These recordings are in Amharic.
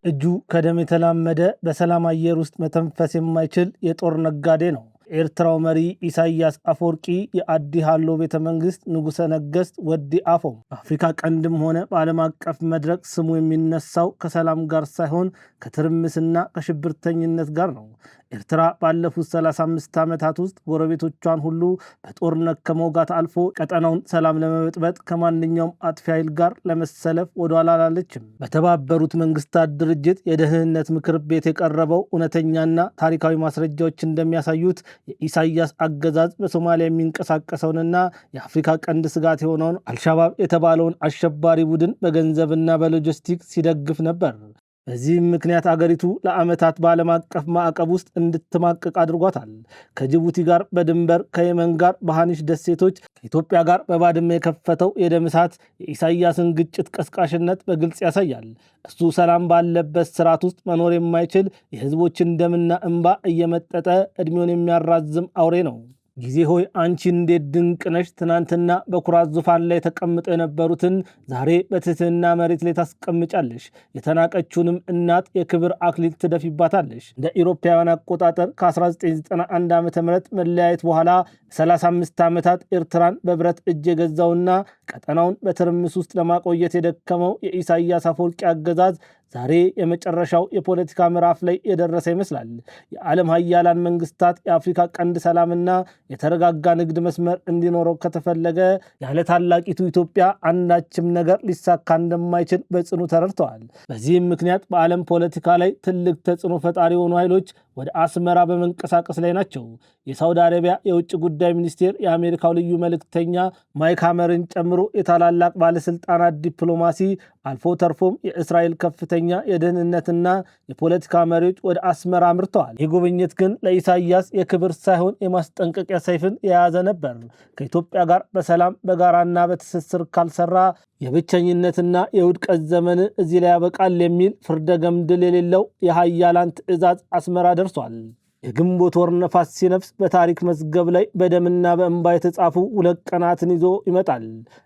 እጁ ከደም የተላመደ በሰላም አየር ውስጥ መተንፈስ የማይችል የጦር ነጋዴ ነው። ኤርትራው መሪ ኢሳያስ አፈወርቂ የአዲ ሃሎ ቤተ መንግስት ንጉሠ ነገሥት ወዲ አፎም በአፍሪካ ቀንድም ሆነ በዓለም አቀፍ መድረክ ስሙ የሚነሳው ከሰላም ጋር ሳይሆን ከትርምስና ከሽብርተኝነት ጋር ነው። ኤርትራ ባለፉት 35 ዓመታት ውስጥ ጎረቤቶቿን ሁሉ በጦርነት ከመውጋት አልፎ ቀጠናውን ሰላም ለመበጥበጥ ከማንኛውም አጥፊ ኃይል ጋር ለመሰለፍ ወደኋላ አላለችም። በተባበሩት መንግስታት ድርጅት የደህንነት ምክር ቤት የቀረበው እውነተኛና ታሪካዊ ማስረጃዎች እንደሚያሳዩት የኢሳያስ አገዛዝ በሶማሊያ የሚንቀሳቀሰውንና የአፍሪካ ቀንድ ስጋት የሆነውን አልሻባብ የተባለውን አሸባሪ ቡድን በገንዘብና በሎጂስቲክስ ሲደግፍ ነበር። በዚህም ምክንያት አገሪቱ ለዓመታት በዓለም አቀፍ ማዕቀብ ውስጥ እንድትማቀቅ አድርጓታል። ከጅቡቲ ጋር በድንበር ከየመን ጋር በሃኒሽ ደሴቶች ከኢትዮጵያ ጋር በባድመ የከፈተው የደም እሳት የኢሳያስን ግጭት ቀስቃሽነት በግልጽ ያሳያል። እሱ ሰላም ባለበት ስርዓት ውስጥ መኖር የማይችል የህዝቦችን ደምና እንባ እየመጠጠ ዕድሜውን የሚያራዝም አውሬ ነው። ጊዜ ሆይ አንቺ እንዴት ድንቅ ነሽ! ትናንትና በኩራት ዙፋን ላይ ተቀምጠው የነበሩትን ዛሬ በትህትና መሬት ላይ ታስቀምጫለሽ። የተናቀችውንም እናት የክብር አክሊል ትደፊባታለሽ። እንደ ኢሮፓውያን አቆጣጠር ከ1991 ዓ.ም መለያየት በኋላ 35 ዓመታት ኤርትራን በብረት እጅ የገዛውና ቀጠናውን በትርምስ ውስጥ ለማቆየት የደከመው የኢሳያስ አፈወርቂ አገዛዝ ዛሬ የመጨረሻው የፖለቲካ ምዕራፍ ላይ የደረሰ ይመስላል። የዓለም ሀያላን መንግስታት የአፍሪካ ቀንድ ሰላምና የተረጋጋ ንግድ መስመር እንዲኖረው ከተፈለገ ያለ ታላቂቱ ኢትዮጵያ አንዳችም ነገር ሊሳካ እንደማይችል በጽኑ ተረድተዋል። በዚህም ምክንያት በዓለም ፖለቲካ ላይ ትልቅ ተጽዕኖ ፈጣሪ የሆኑ ኃይሎች ወደ አስመራ በመንቀሳቀስ ላይ ናቸው። የሳውዲ አረቢያ የውጭ ጉዳይ ሚኒስቴር የአሜሪካው ልዩ መልእክተኛ ማይክ ሐመርን ጨምሮ የታላላቅ ባለስልጣናት ዲፕሎማሲ አልፎ ተርፎም የእስራኤል ከፍተኛ የደህንነትና የፖለቲካ መሪዎች ወደ አስመራ አምርተዋል። ይህ ጉብኝት ግን ለኢሳያስ የክብር ሳይሆን የማስጠንቀቂያ ሰይፍን የያዘ ነበር። ከኢትዮጵያ ጋር በሰላም በጋራና በትስስር ካልሰራ የብቸኝነትና የውድቀት ዘመን እዚህ ላይ ያበቃል የሚል ፍርደ ገምድል የሌለው የሀያላን ትዕዛዝ አስመራ ደርሷል። የግንቦት ወር ነፋስ ሲነፍስ በታሪክ መዝገብ ላይ በደምና በእንባ የተጻፉ 2 ቀናትን ይዞ ይመጣል።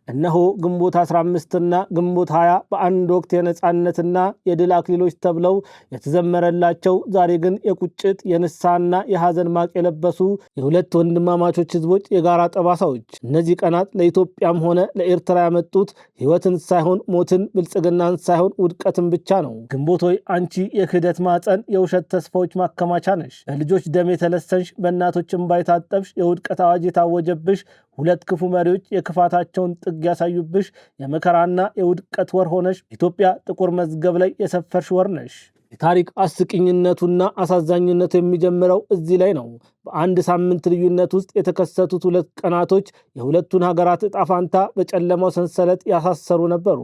እነሆ ግንቦት 15ና ግንቦት 20 በአንድ ወቅት የነጻነትና የድል አክሊሎች ተብለው የተዘመረላቸው ዛሬ ግን የቁጭት የንስሐና የሐዘን ማቅ የለበሱ የሁለት ወንድማማቾች ህዝቦች የጋራ ጠባሳዎች። እነዚህ ቀናት ለኢትዮጵያም ሆነ ለኤርትራ ያመጡት ህይወትን ሳይሆን ሞትን፣ ብልጽግናን ሳይሆን ውድቀትን ብቻ ነው። ግንቦት ሆይ አንቺ የክህደት ማፀን፣ የውሸት ተስፋዎች ማከማቻ ነሽ። ልጆች ደም የተለሰንሽ፣ በእናቶች እንባ የታጠብሽ፣ የውድቀት አዋጅ የታወጀብሽ፣ 2 ክፉ መሪዎች የክፋታቸውን ጥግ ያሳዩብሽ የመከራና የውድቀት ወር ሆነሽ ኢትዮጵያ ጥቁር መዝገብ ላይ የሰፈርሽ ወር ነሽ። የታሪክ አስቂኝነቱና አሳዛኝነቱ የሚጀምረው እዚህ ላይ ነው። በአንድ ሳምንት ልዩነት ውስጥ የተከሰቱት 2 ቀናቶች የሁለቱን ሀገራት ዕጣ ፋንታ በጨለማው ሰንሰለት ያሳሰሩ ነበሩ።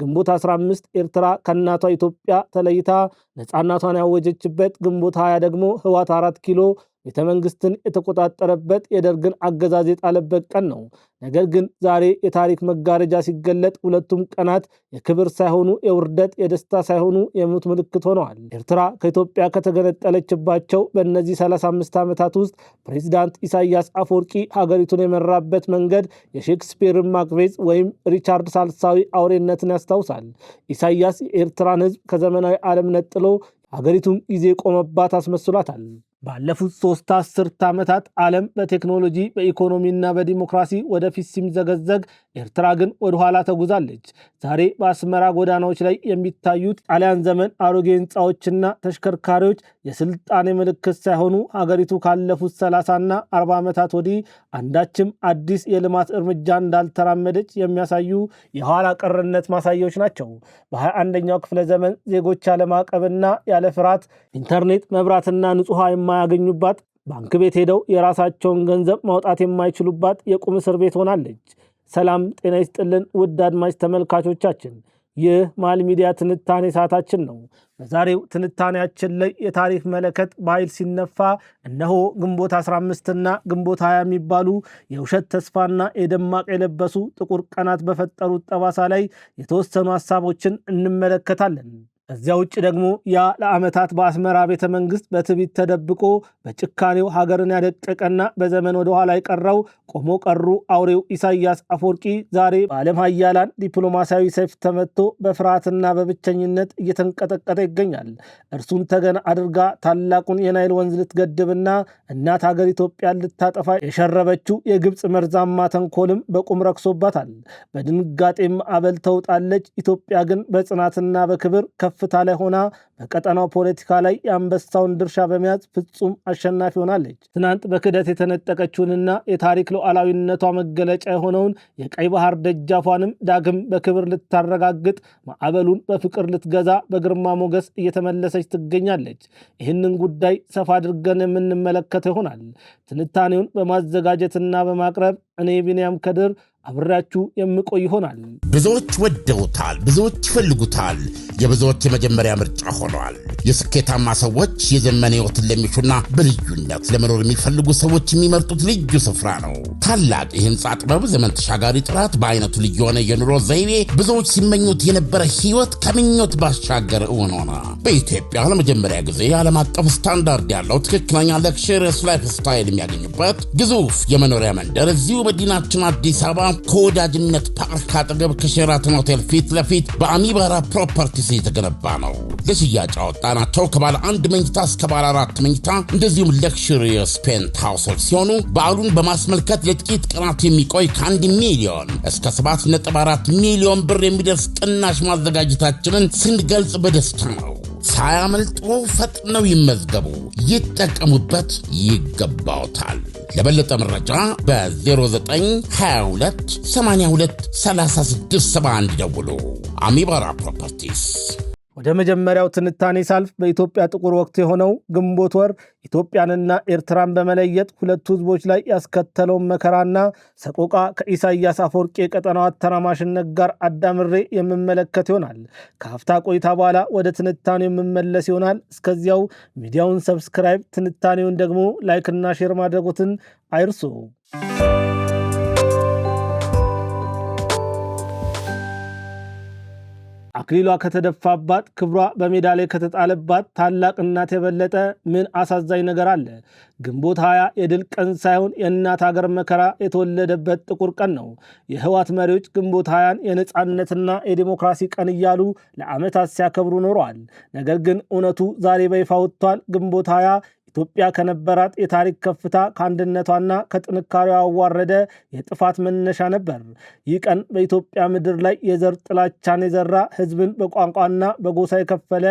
ግንቦት 15 ኤርትራ ከእናቷ ኢትዮጵያ ተለይታ ነፃነቷን ያወጀችበት፣ ግንቦት 20 ደግሞ ህወሓት 4 ኪሎ ቤተመንግስትን የተቆጣጠረበት የደርግን አገዛዝ የጣለበት ቀን ነው። ነገር ግን ዛሬ የታሪክ መጋረጃ ሲገለጥ ሁለቱም ቀናት የክብር ሳይሆኑ የውርደት፣ የደስታ ሳይሆኑ የሞት ምልክት ሆነዋል። ኤርትራ ከኢትዮጵያ ከተገነጠለችባቸው በእነዚህ 35 ዓመታት ውስጥ ፕሬዚዳንት ኢሳያስ አፈወርቂ ሀገሪቱን የመራበት መንገድ የሼክስፒርን ማክቤዝ ወይም ሪቻርድ ሳልሳዊ አውሬነትን ያስታውሳል። ኢሳያስ የኤርትራን ህዝብ ከዘመናዊ ዓለም ነጥሎ ሀገሪቱን ጊዜ ቆመባት አስመስሏታል። ባለፉት 3 አስርት ዓመታት ዓለም በቴክኖሎጂ በኢኮኖሚና በዲሞክራሲ ወደፊት ሲምዘገዘግ ኤርትራ ግን ወደ ኋላ ተጉዛለች። ዛሬ በአስመራ ጎዳናዎች ላይ የሚታዩት ጣሊያን ዘመን አሮጌ ህንፃዎችና ተሽከርካሪዎች የስልጣኔ ምልክት ሳይሆኑ ሀገሪቱ ካለፉት 30ና 40 ዓመታት ወዲህ አንዳችም አዲስ የልማት እርምጃ እንዳልተራመደች የሚያሳዩ የኋላ ቀርነት ማሳያዎች ናቸው። በ21ኛው ክፍለ ዘመን ዜጎች ያለ ማዕቀብና ያለ ፍርሃት ኢንተርኔት፣ መብራትና ንጹህ ውሃ የማያገኙባት፣ ባንክ ቤት ሄደው የራሳቸውን ገንዘብ ማውጣት የማይችሉባት የቁም እስር ቤት ሆናለች። ሰላም ጤና ይስጥልን ውድ አድማጭ ተመልካቾቻችን፣ ይህ መሃል ሚዲያ ትንታኔ ሰዓታችን ነው። በዛሬው ትንታኔያችን ላይ የታሪክ መለከት በኃይል ሲነፋ እነሆ ግንቦት 15ና ግንቦት 20 የሚባሉ የውሸት ተስፋና የደማቅ የለበሱ ጥቁር ቀናት በፈጠሩት ጠባሳ ላይ የተወሰኑ ሀሳቦችን እንመለከታለን። እዚያ ውጭ ደግሞ ያ ለዓመታት በአስመራ ቤተ መንግስት በትዕቢት ተደብቆ በጭካኔው ሀገርን ያደቀቀና በዘመን ወደ ኋላ የቀረው ቆሞ ቀሩ አውሬው ኢሳያስ አፈወርቂ ዛሬ በዓለም ሀያላን ዲፕሎማሲያዊ ሰይፍ ተመትቶ በፍርሃትና በብቸኝነት እየተንቀጠቀጠ ይገኛል። እርሱን ተገን አድርጋ ታላቁን የናይል ወንዝ ልትገድብና እናት ሀገር ኢትዮጵያን ልታጠፋ የሸረበችው የግብፅ መርዛማ ተንኮልም በቁም ረክሶባታል። በድንጋጤም አበል ተውጣለች። ኢትዮጵያ ግን በጽናትና በክብር ከፍታ ላይ ሆና በቀጠናው ፖለቲካ ላይ የአንበሳውን ድርሻ በመያዝ ፍጹም አሸናፊ ሆናለች። ትናንት በክደት የተነጠቀችውንና የታሪክ ሉዓላዊነቷ መገለጫ የሆነውን የቀይ ባህር ደጃፏንም ዳግም በክብር ልታረጋግጥ ማዕበሉን በፍቅር ልትገዛ በግርማ ሞገስ እየተመለሰች ትገኛለች። ይህንን ጉዳይ ሰፋ አድርገን የምንመለከተው ይሆናል። ትንታኔውን በማዘጋጀትና በማቅረብ እኔ ቢንያም ከድር አብራችሁ የምቆይ ይሆናል። ብዙዎች ወደውታል፣ ብዙዎች ይፈልጉታል፣ የብዙዎች የመጀመሪያ ምርጫ ሆኗል። የስኬታማ ሰዎች የዘመን ሕይወትን ለሚሹና በልዩነት ለመኖር የሚፈልጉ ሰዎች የሚመርጡት ልዩ ስፍራ ነው። ታላቅ የህንፃ ጥበብ፣ ዘመን ተሻጋሪ ጥራት፣ በአይነቱ ልዩ የሆነ የኑሮ ዘይቤ፣ ብዙዎች ሲመኙት የነበረ ሕይወት ከምኞት ባሻገር እውን ሆነ። በኢትዮጵያ ለመጀመሪያ ጊዜ ዓለም አቀፍ ስታንዳርድ ያለው ትክክለኛ ለክሽርስ ላይፍ ስታይል የሚያገኙበት ግዙፍ የመኖሪያ መንደር እዚሁ መዲናችን አዲስ አበባ ከወዳጅነት ፓርክ አጠገብ ከሼራተን ሆቴል ፊት ለፊት በአሚባራ ፕሮፐርቲስ የተገነባ ነው። ለሽያጭ አወጣናቸው ከባለ አንድ መኝታ እስከ ባለ 4 መኝታ እንደዚሁም ለክሽሪየስ ፔንት ሃውሶች ሲሆኑ በዓሉን በማስመልከት ለጥቂት ቀናት የሚቆይ ከ1 ሚሊዮን እስከ 7.4 ሚሊዮን ብር የሚደርስ ቅናሽ ማዘጋጀታችንን ስንገልጽ በደስታ ነው። ሳያመልጡ ፈጥነው ይመዝገቡ፣ ይጠቀሙበት፣ ይገባውታል። ለበለጠ መረጃ በ0922 82 3671 ደውሉ። አሚባራ ፕሮፐርቲስ። ወደ መጀመሪያው ትንታኔ ሳልፍ በኢትዮጵያ ጥቁር ወቅት የሆነው ግንቦት ወር ኢትዮጵያንና ኤርትራን በመለየት ሁለቱ ህዝቦች ላይ ያስከተለውን መከራና ሰቆቃ ከኢሳያስ አፈወርቂ የቀጠናው አተራማሽነት ጋር አዳምሬ የምመለከት ይሆናል። ከሀፍታ ቆይታ በኋላ ወደ ትንታኔው የምመለስ ይሆናል። እስከዚያው ሚዲያውን ሰብስክራይብ፣ ትንታኔውን ደግሞ ላይክና ሼር ማድረጉትን አይርሱ። አክሊሏ ከተደፋባት፣ ክብሯ በሜዳ ላይ ከተጣለባት ታላቅ እናት የበለጠ ምን አሳዛኝ ነገር አለ? ግንቦት 20 የድል ቀን ሳይሆን የእናት ሀገር መከራ የተወለደበት ጥቁር ቀን ነው። የህወሓት መሪዎች ግንቦት 20ን የነጻነትና የዲሞክራሲ ቀን እያሉ ለዓመታት ሲያከብሩ ኖረዋል። ነገር ግን እውነቱ ዛሬ በይፋ ወጥቷል። ግንቦት 20 ኢትዮጵያ ከነበራት የታሪክ ከፍታ ከአንድነቷና ከጥንካሬዋ ያዋረደ የጥፋት መነሻ ነበር። ይህ ቀን በኢትዮጵያ ምድር ላይ የዘር ጥላቻን የዘራ፣ ህዝብን በቋንቋና በጎሳ የከፈለ፣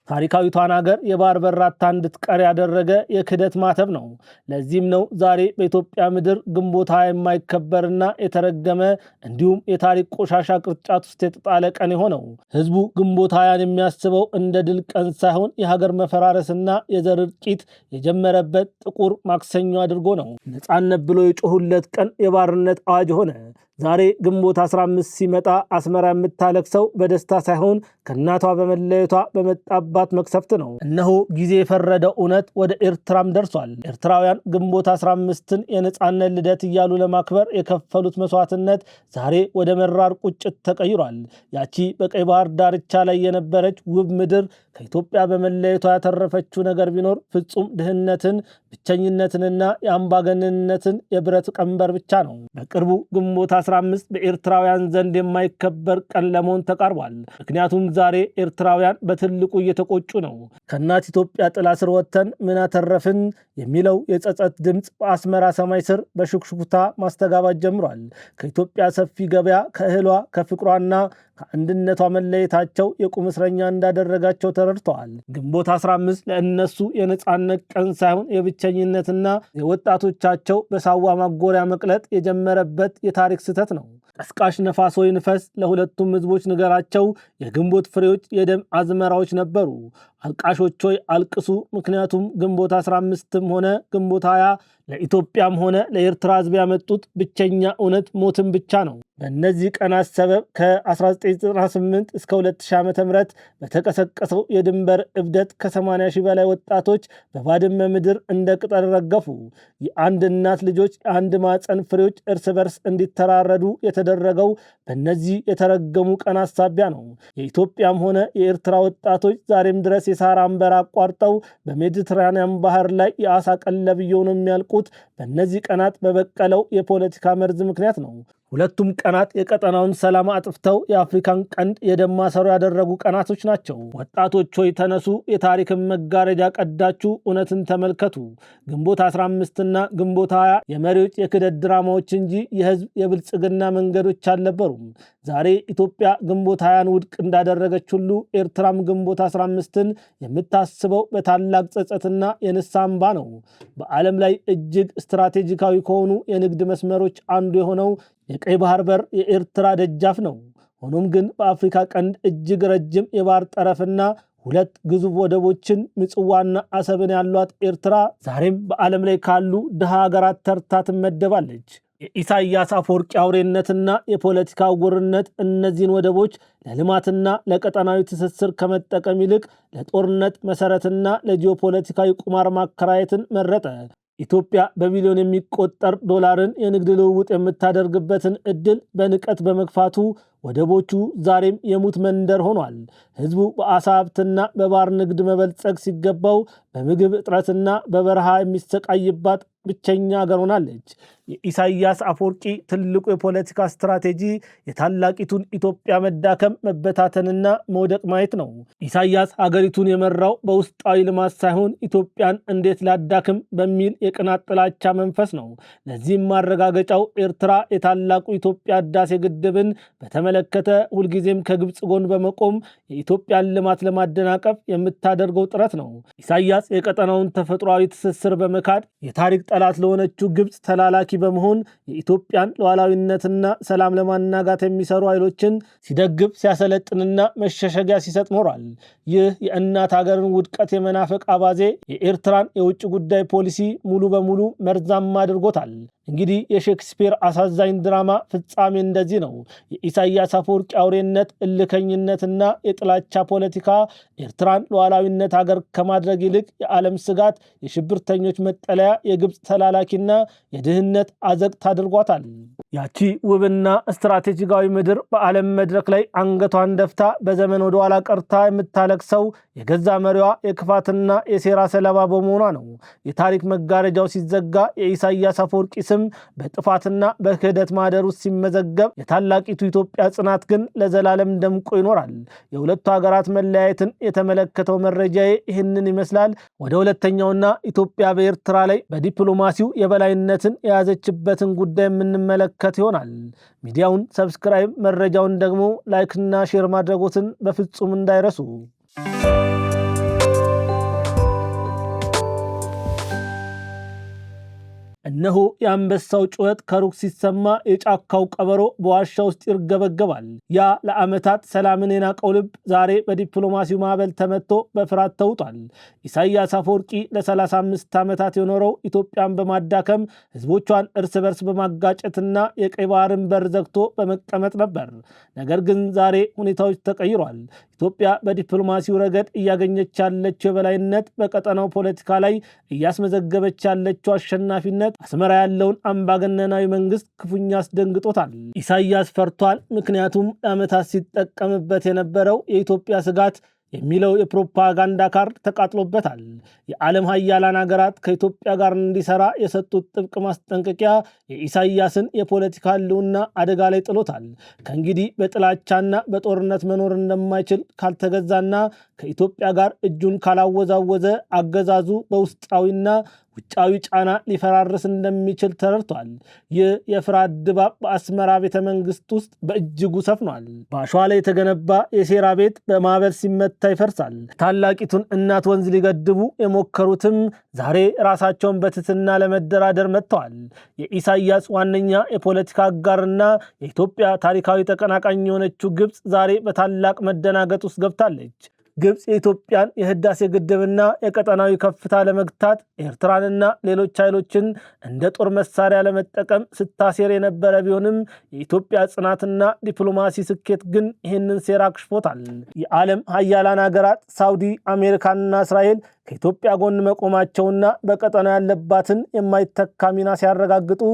ታሪካዊቷን ሀገር የባህር በራታ እንድትቀር ያደረገ የክህደት ማተብ ነው። ለዚህም ነው ዛሬ በኢትዮጵያ ምድር ግንቦት 20 የማይከበርና የተረገመ እንዲሁም የታሪክ ቆሻሻ ቅርጫት ውስጥ የተጣለ ቀን የሆነው። ህዝቡ ግንቦት 20ን የሚያስበው እንደ ድል ቀን ሳይሆን የሀገር መፈራረስና የዘር እልቂት የጀመረበት ጥቁር ማክሰኞ አድርጎ ነው። ነጻነት ብሎ የጮሁለት ቀን የባርነት አዋጅ ሆነ። ዛሬ ግንቦት 15 ሲመጣ አስመራ የምታለቅሰው በደስታ ሳይሆን ከእናቷ በመለየቷ በመጣባት መቅሰፍት ነው። እነሆ ጊዜ የፈረደው እውነት ወደ ኤርትራም ደርሷል። ኤርትራውያን ግንቦት 15ን የነጻነት ልደት እያሉ ለማክበር የከፈሉት መስዋዕትነት ዛሬ ወደ መራር ቁጭት ተቀይሯል። ያቺ በቀይ ባህር ዳርቻ ላይ የነበረች ውብ ምድር ከኢትዮጵያ በመለየቷ ያተረፈችው ነገር ቢኖር ፍጹም ድህነትን፣ ብቸኝነትንና የአምባገነንነትን የብረት ቀንበር ብቻ ነው። በቅርቡ ግንቦት 15 በኤርትራውያን ዘንድ የማይከበር ቀን ለመሆን ተቃርቧል። ምክንያቱም ዛሬ ኤርትራውያን በትልቁ እየተቆጩ ነው። ከእናት ኢትዮጵያ ጥላ ስር ወጥተን ምን አተረፍን የሚለው የጸጸት ድምፅ በአስመራ ሰማይ ስር በሹክሹክታ ማስተጋባት ጀምሯል። ከኢትዮጵያ ሰፊ ገበያ ከእህሏ ከፍቅሯና ከአንድነቷ መለየታቸው የቁም እስረኛ እንዳደረጋቸው ተረድተዋል። ግንቦት 15 ለእነሱ የነጻነት ቀን ሳይሆን የብቸኝነትና የወጣቶቻቸው በሳዋ ማጎሪያ መቅለጥ የጀመረበት የታሪክ ስህተት ነው። ቀስቃሽ ነፋስ ወይ ንፈስ፣ ለሁለቱም ህዝቦች ንገራቸው። የግንቦት ፍሬዎች የደም አዝመራዎች ነበሩ። አልቃሾች ሆይ አልቅሱ፣ ምክንያቱም ግንቦት 15ም ሆነ ግንቦት 20 ለኢትዮጵያም ሆነ ለኤርትራ ሕዝብ ያመጡት ብቸኛ እውነት ሞትን ብቻ ነው። በእነዚህ ቀናት ሰበብ ከ1998 እስከ 2000 ዓ.ም በተቀሰቀሰው የድንበር እብደት ከ80 ሺህ በላይ ወጣቶች በባድመ ምድር እንደ ቅጠል ረገፉ። የአንድ እናት ልጆች፣ የአንድ ማፀን ፍሬዎች እርስ በርስ እንዲተራረዱ የተደረገው በእነዚህ የተረገሙ ቀናት ሳቢያ ነው። የኢትዮጵያም ሆነ የኤርትራ ወጣቶች ዛሬም ድረስ የሳህራን በረሃ አቋርጠው በሜዲትራኒያን ባህር ላይ የአሳ ቀለብ እየሆኑ የሚያልቁት በእነዚህ ቀናት በበቀለው የፖለቲካ መርዝ ምክንያት ነው። ሁለቱም ቀናት የቀጠናውን ሰላም አጥፍተው የአፍሪካን ቀንድ የደም ማሰሮ ያደረጉ ቀናቶች ናቸው። ወጣቶች ሆይ ተነሱ፣ የታሪክን መጋረጃ ቀዳችሁ እውነትን ተመልከቱ። ግንቦት 15ና ግንቦት 20 የመሪዎች የክደት ድራማዎች እንጂ የህዝብ የብልጽግና መንገዶች አልነበሩም። ዛሬ ኢትዮጵያ ግንቦት 20ን ውድቅ እንዳደረገች ሁሉ ኤርትራም ግንቦት 15ን የምታስበው በታላቅ ጸጸትና የንስሐ እንባ ነው። በዓለም ላይ እጅግ ስትራቴጂካዊ ከሆኑ የንግድ መስመሮች አንዱ የሆነው የቀይ ባህር በር የኤርትራ ደጃፍ ነው። ሆኖም ግን በአፍሪካ ቀንድ እጅግ ረጅም የባህር ጠረፍና ሁለት ግዙፍ ወደቦችን ምጽዋና አሰብን ያሏት ኤርትራ ዛሬም በዓለም ላይ ካሉ ድሃ ሀገራት ተርታ ትመደባለች። የኢሳያስ አፈወርቂ አውሬነትና የፖለቲካ ዕውርነት እነዚህን ወደቦች ለልማትና ለቀጠናዊ ትስስር ከመጠቀም ይልቅ ለጦርነት መሰረትና ለጂኦፖለቲካዊ ቁማር ማከራየትን መረጠ። ኢትዮጵያ በቢሊዮን የሚቆጠር ዶላርን የንግድ ልውውጥ የምታደርግበትን እድል በንቀት በመግፋቱ ወደቦቹ ዛሬም የሙት መንደር ሆኗል። ህዝቡ በአሳ ሀብትና በባህር ንግድ መበልጸግ ሲገባው በምግብ እጥረትና በበረሃ የሚሰቃይባት ብቸኛ ሀገር ሆናለች። የኢሳያስ አፈወርቂ ትልቁ የፖለቲካ ስትራቴጂ የታላቂቱን ኢትዮጵያ መዳከም፣ መበታተንና መውደቅ ማየት ነው። ኢሳያስ ሀገሪቱን የመራው በውስጣዊ ልማት ሳይሆን ኢትዮጵያን እንዴት ላዳክም በሚል የቅናት ጥላቻ መንፈስ ነው። ለዚህም ማረጋገጫው ኤርትራ የታላቁ ኢትዮጵያ ህዳሴ ግድብን በተመለከተ ሁልጊዜም ከግብፅ ጎን በመቆም የኢትዮጵያን ልማት ለማደናቀፍ የምታደርገው ጥረት ነው። ኢሳያስ የቀጠናውን ተፈጥሯዊ ትስስር በመካድ የታሪክ ጠላት ለሆነችው ግብፅ ተላላኪ በመሆን የኢትዮጵያን ሉዓላዊነትና ሰላም ለማናጋት የሚሰሩ ኃይሎችን ሲደግፍ፣ ሲያሰለጥንና መሸሸጊያ ሲሰጥ ኖሯል። ይህ የእናት ሀገርን ውድቀት የመናፈቅ አባዜ የኤርትራን የውጭ ጉዳይ ፖሊሲ ሙሉ በሙሉ መርዛማ አድርጎታል። እንግዲህ የሼክስፒር አሳዛኝ ድራማ ፍጻሜ እንደዚህ ነው። የኢሳያስ አፈወርቂ አውሬነት፣ እልከኝነትና የጥላቻ ፖለቲካ ኤርትራን ሉዓላዊነት ሀገር ከማድረግ ይልቅ የዓለም ስጋት፣ የሽብርተኞች መጠለያ፣ የግብፅ ተላላኪና የድህነት አዘቅት አድርጓታል። ያቺ ውብና ስትራቴጂካዊ ምድር በዓለም መድረክ ላይ አንገቷን ደፍታ በዘመን ወደ ኋላ ቀርታ የምታለቅሰው የገዛ መሪዋ የክፋትና የሴራ ሰለባ በመሆኗ ነው። የታሪክ መጋረጃው ሲዘጋ የኢሳያስ አፈወርቂ ስም በጥፋትና በክህደት ማህደር ውስጥ ሲመዘገብ፣ የታላቂቱ ኢትዮጵያ ጽናት ግን ለዘላለም ደምቆ ይኖራል። የሁለቱ ሀገራት መለያየትን የተመለከተው መረጃዬ ይህንን ይመስላል። ወደ ሁለተኛውና ኢትዮጵያ በኤርትራ ላይ በዲፕሎማሲው የበላይነትን የያዘችበትን ጉዳይ የምንመለከት ይሆናል። ሚዲያውን ሰብስክራይብ፣ መረጃውን ደግሞ ላይክና ሼር ማድረጎትን በፍጹም እንዳይረሱ። እነሆ የአንበሳው ጩኸት ከሩቅ ሲሰማ የጫካው ቀበሮ በዋሻ ውስጥ ይርገበገባል። ያ ለዓመታት ሰላምን የናቀው ልብ ዛሬ በዲፕሎማሲው ማዕበል ተመቶ በፍርሃት ተውጧል። ኢሳያስ አፈወርቂ ለ35 ዓመታት የኖረው ኢትዮጵያን በማዳከም ህዝቦቿን እርስ በርስ በማጋጨትና የቀይ ባህርን በር ዘግቶ በመቀመጥ ነበር። ነገር ግን ዛሬ ሁኔታዎች ተቀይሯል። ኢትዮጵያ በዲፕሎማሲው ረገድ እያገኘች ያለችው የበላይነት፣ በቀጠናው ፖለቲካ ላይ እያስመዘገበች ያለችው አሸናፊነት አስመራ ያለውን አምባገነናዊ መንግስት ክፉኛ አስደንግጦታል። ኢሳያስ ፈርቷል። ምክንያቱም ለዓመታት ሲጠቀምበት የነበረው የኢትዮጵያ ስጋት የሚለው የፕሮፓጋንዳ ካርድ ተቃጥሎበታል። የዓለም ሀያላን ሀገራት ከኢትዮጵያ ጋር እንዲሰራ የሰጡት ጥብቅ ማስጠንቀቂያ የኢሳያስን የፖለቲካ ህልውና አደጋ ላይ ጥሎታል። ከእንግዲህ በጥላቻና በጦርነት መኖር እንደማይችል ካልተገዛና ከኢትዮጵያ ጋር እጁን ካላወዛወዘ አገዛዙ በውስጣዊና ውጫዊ ጫና ሊፈራርስ እንደሚችል ተረድቷል። ይህ የፍርሃት ድባብ በአስመራ ቤተ መንግስት ውስጥ በእጅጉ ሰፍኗል። በአሸዋ ላይ የተገነባ የሴራ ቤት በማዕበል ሲመታ ይፈርሳል። ታላቂቱን እናት ወንዝ ሊገድቡ የሞከሩትም ዛሬ ራሳቸውን በትትና ለመደራደር መጥተዋል። የኢሳያስ ዋነኛ የፖለቲካ አጋርና የኢትዮጵያ ታሪካዊ ተቀናቃኝ የሆነችው ግብፅ ዛሬ በታላቅ መደናገጥ ውስጥ ገብታለች። ግብጽ የኢትዮጵያን የህዳሴ ግድብና የቀጠናዊ ከፍታ ለመግታት ኤርትራንና ሌሎች ኃይሎችን እንደ ጦር መሳሪያ ለመጠቀም ስታሴር የነበረ ቢሆንም የኢትዮጵያ ጽናትና ዲፕሎማሲ ስኬት ግን ይህንን ሴራ አክሽፎታል። የዓለም ሀያላን ሀገራት ሳውዲ፣ አሜሪካንና እስራኤል ከኢትዮጵያ ጎን መቆማቸውና በቀጠና ያለባትን የማይተካ ሚና ሲያረጋግጡ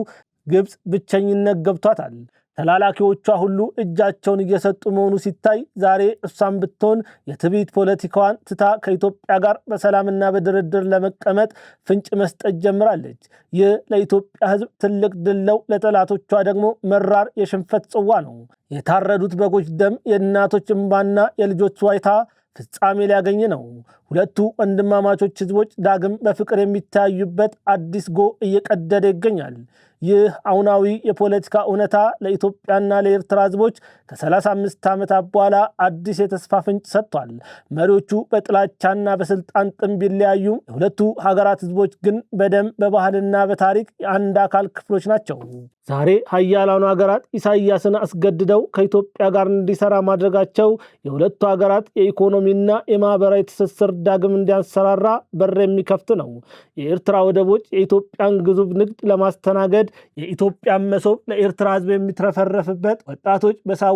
ግብጽ ብቸኝነት ገብቷታል። ተላላኪዎቿ ሁሉ እጃቸውን እየሰጡ መሆኑ ሲታይ ዛሬ እሷን ብትሆን የትዕቢት ፖለቲካዋን ትታ ከኢትዮጵያ ጋር በሰላምና በድርድር ለመቀመጥ ፍንጭ መስጠት ጀምራለች። ይህ ለኢትዮጵያ ሕዝብ ትልቅ ድል ነው፣ ለጠላቶቿ ደግሞ መራር የሽንፈት ጽዋ ነው። የታረዱት በጎች ደም፣ የእናቶች እንባና የልጆች ዋይታ ፍጻሜ ሊያገኝ ነው። ሁለቱ ወንድማማቾች ሕዝቦች ዳግም በፍቅር የሚታዩበት አዲስ ጎህ እየቀደደ ይገኛል። ይህ አሁናዊ የፖለቲካ እውነታ ለኢትዮጵያና ለኤርትራ ሕዝቦች ከ35 ዓመታት በኋላ አዲስ የተስፋ ፍንጭ ሰጥቷል። መሪዎቹ በጥላቻና በስልጣን ጥም ቢለያዩም የሁለቱ ሀገራት ሕዝቦች ግን በደም በባህልና በታሪክ የአንድ አካል ክፍሎች ናቸው። ዛሬ ሀያላኑ ሀገራት ኢሳያስን አስገድደው ከኢትዮጵያ ጋር እንዲሰራ ማድረጋቸው የሁለቱ ሀገራት የኢኮኖሚና የማህበራዊ ትስስር ዳግም እንዲያንሰራራ በር የሚከፍት ነው። የኤርትራ ወደቦች የኢትዮጵያን ግዙፍ ንግድ ለማስተናገድ የኢትዮጵያን መሶብ ለኤርትራ ሕዝብ የሚትረፈረፍበት፣ ወጣቶች በሳዋና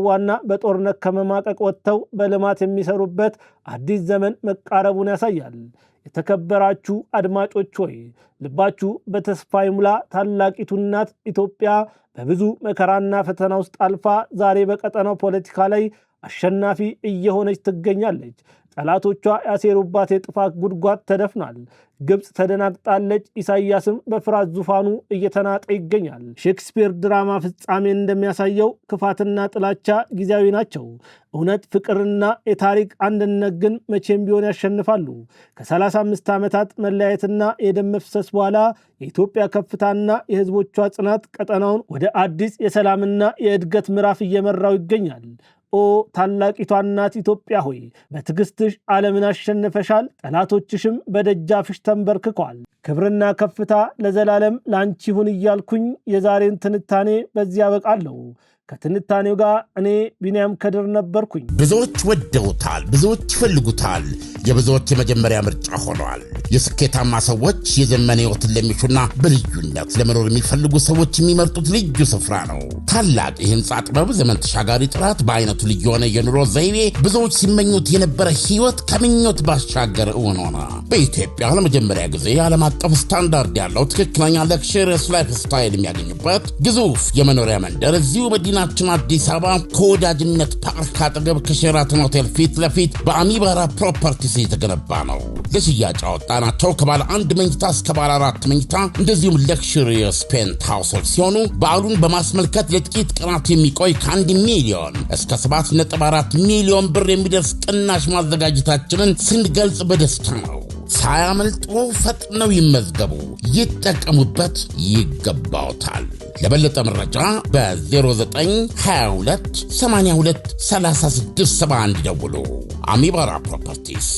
በጦርነት ከመማቀቅ ወጥተው በልማት የሚሰሩበት አዲስ ዘመን መቃረቡን ያሳያል። የተከበራችሁ አድማጮች ሆይ ልባችሁ በተስፋ ይሙላ። ታላቂቱ እናት ኢትዮጵያ በብዙ መከራና ፈተና ውስጥ አልፋ ዛሬ በቀጠናው ፖለቲካ ላይ አሸናፊ እየሆነች ትገኛለች። ጠላቶቿ ያሴሩባት የጥፋት ጉድጓድ ተደፍኗል። ግብጽ ተደናግጣለች። ኢሳያስም በፍርሃት ዙፋኑ እየተናጠ ይገኛል። ሼክስፒር ድራማ ፍጻሜ እንደሚያሳየው ክፋትና ጥላቻ ጊዜያዊ ናቸው። እውነት፣ ፍቅርና የታሪክ አንድነት ግን መቼም ቢሆን ያሸንፋሉ። ከ35 ዓመታት መለያየትና የደም መፍሰስ በኋላ የኢትዮጵያ ከፍታና የሕዝቦቿ ጽናት ቀጠናውን ወደ አዲስ የሰላምና የእድገት ምዕራፍ እየመራው ይገኛል። ኦ ታላቂቷ እናት ኢትዮጵያ ሆይ በትዕግስትሽ ዓለምን አሸንፈሻል። ጠላቶችሽም በደጃፍሽ ተንበርክከዋል። ክብርና ከፍታ ለዘላለም ላንቺ ይሁን እያልኩኝ የዛሬን ትንታኔ በዚህ ያበቃለሁ። ከትንታኔው ጋር እኔ ቢንያም ከድር ነበርኩኝ። ብዙዎች ወደውታል፣ ብዙዎች ይፈልጉታል፣ የብዙዎች የመጀመሪያ ምርጫ ሆኗል። የስኬታማ ሰዎች የዘመን ሕይወትን ለሚሹና በልዩነት ለመኖር የሚፈልጉ ሰዎች የሚመርጡት ልዩ ስፍራ ነው። ታላቅ የህንፃ ጥበብ፣ ዘመን ተሻጋሪ ጥራት፣ በአይነቱ ልዩ የሆነ የኑሮ ዘይቤ፣ ብዙዎች ሲመኙት የነበረ ሕይወት ከምኞት ባሻገር እውን ሆነ። በኢትዮጵያ ለመጀመሪያ ጊዜ ዓለም አቀፍ ስታንዳርድ ያለው ትክክለኛ ለክሽርስ ላይፍ ስታይል የሚያገኙበት ግዙፍ የመኖሪያ መንደር እዚሁ መዲናችን አዲስ አበባ ከወዳጅነት ፓርክ አጠገብ ከሼራተን ሆቴል ፊት ለፊት በአሚባራ ፕሮፐርቲስ የተገነባ ነው። ለሽያጭ ያወጣናቸው ከባለ አንድ መኝታ እስከ ባለ 4 መኝታ እንደዚሁም ለክሽሪየስ ፔንት ሃውሶች ሲሆኑ በዓሉን በማስመልከት ለጥቂት ቀናት የሚቆይ ከ1 ሚሊዮን እስከ 7.4 ሚሊዮን ብር የሚደርስ ቅናሽ ማዘጋጀታችንን ስንገልጽ በደስታ ነው። ሳያመልጡ ፈጥነው ይመዝገቡ፣ ይጠቀሙበት፣ ይገባውታል። ለበለጠ መረጃ በ0922 82 3671 ደውሉ። አሚባራ ፕሮፐርቲስ